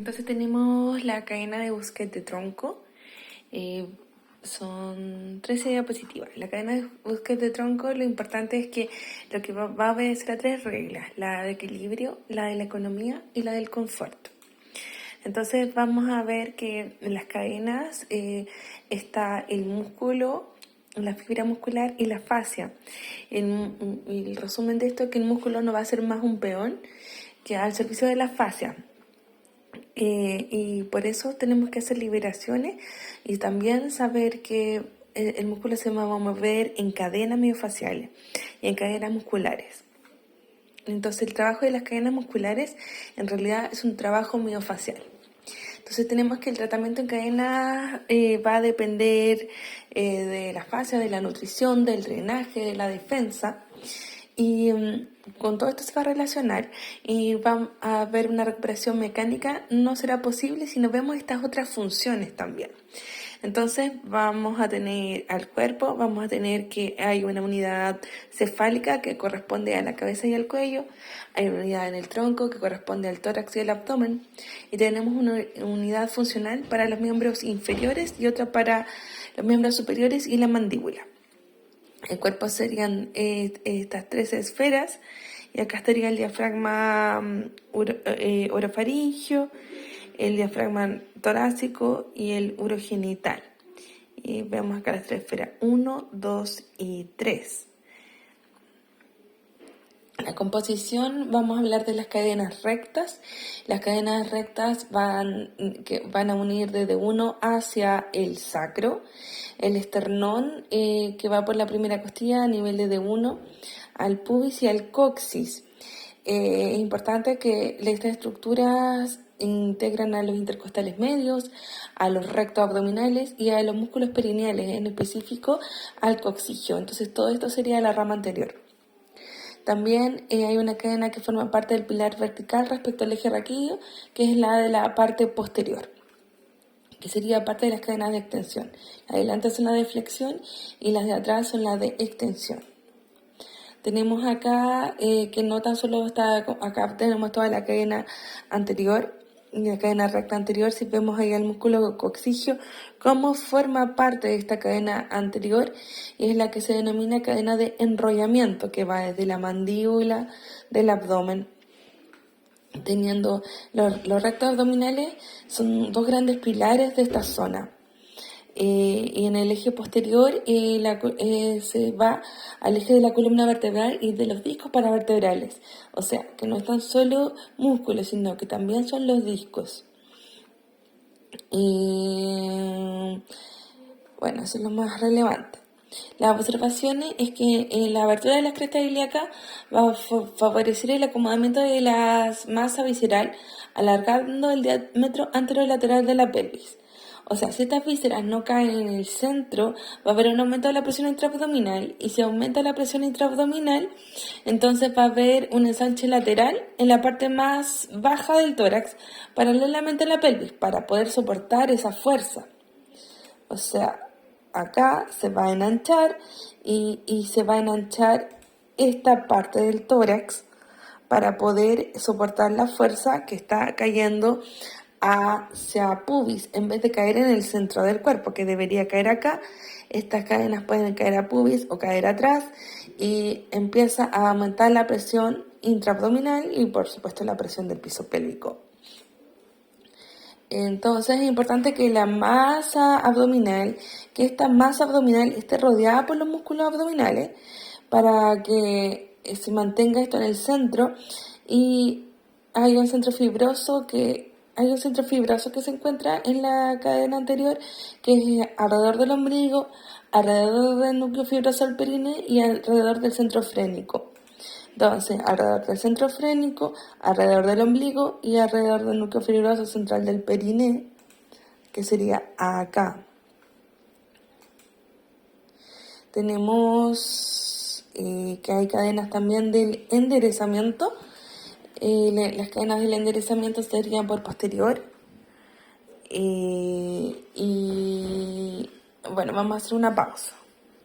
Entonces tenemos la cadena de Busquets de tronco. Son 13 diapositivas. La cadena de Busquets de tronco, lo importante es que lo que va a obedecer a 3 reglas: la de equilibrio, la de la economía y la del confort. Entonces vamos a ver que en las cadenas está el músculo, la fibra muscular y la fascia. El resumen de esto es que el músculo no va a ser más un peón que al servicio de la fascia. Y por eso tenemos que hacer liberaciones y también saber que el músculo se va a mover en cadenas miofaciales y en cadenas musculares. Entonces el trabajo de las cadenas musculares en realidad es un trabajo miofacial. Entonces tenemos que el tratamiento en cadenas va a depender de la fascia, de la nutrición, del drenaje, de la defensa. Y con todo esto se va a relacionar y va a haber una recuperación mecánica. No será posible si no vemos estas otras funciones también. Entonces vamos a tener al cuerpo, vamos a tener que hay una unidad cefálica que corresponde a la cabeza y al cuello, hay una unidad en el tronco que corresponde al tórax y al abdomen, y tenemos una unidad funcional para los miembros inferiores y otra para los miembros superiores y la mandíbula. El cuerpo serían estas 3 esferas, y acá estaría el diafragma orofaringeo, el diafragma torácico y el urogenital. Y vemos acá las 3 esferas, 1, 2 y 3. La composición, vamos a hablar de las cadenas rectas. Las cadenas rectas van a unir desde uno hacia el sacro, el esternón que va por la primera costilla a nivel de D1, al pubis y al coxis. Es importante que estas estructuras integran a los intercostales medios, a los rectos abdominales y a los músculos perineales, en específico al coxigio. Entonces todo esto sería la rama anterior. También hay una cadena que forma parte del pilar vertical respecto al eje raquídeo, que es la de la parte posterior, que sería parte de las cadenas de extensión. Las de adelante son las de flexión y las de atrás son las de extensión. Tenemos acá que no tan solo está, acá tenemos toda la cadena anterior y la cadena recta anterior. Si vemos ahí el músculo coxigio, cómo forma parte de esta cadena anterior, y es la que se denomina cadena de enrollamiento, que va desde la mandíbula del abdomen. Teniendo los rectos abdominales, son 2 grandes pilares de esta zona. Y en el eje posterior se va al eje de la columna vertebral y de los discos paravertebrales. O sea, que no están solo músculos, sino que también son los discos. Bueno, eso es lo más relevante. Las observaciones es que la abertura de las crestas ilíacas va a favorecer el acomodamiento de la masa visceral, alargando el diámetro anterolateral de la pelvis. O sea, si estas vísceras no caen en el centro, va a haber un aumento de la presión intraabdominal, y si aumenta la presión intraabdominal, entonces va a haber un ensanche lateral en la parte más baja del tórax, paralelamente a la pelvis, para poder soportar esa fuerza. O sea, acá se va a enanchar y se va a enanchar esta parte del tórax para poder soportar la fuerza que está cayendo hacia pubis, en vez de caer en el centro del cuerpo, que debería caer acá. Estas cadenas pueden caer a pubis o caer atrás, y empieza a aumentar la presión intraabdominal y por supuesto la presión del piso pélvico. Entonces es importante que esta masa abdominal esté rodeada por los músculos abdominales para que se mantenga esto en el centro, y hay un centro fibroso que se encuentra en la cadena anterior, que es alrededor del ombligo, alrededor del núcleo fibroso del perine y alrededor del centro frénico. Entonces, alrededor del centro frénico, alrededor del ombligo y alrededor del núcleo fibroso central del periné, que sería acá. Tenemos que hay cadenas también del enderezamiento. Las cadenas del enderezamiento serían por posterior. Y bueno, vamos a hacer una pausa.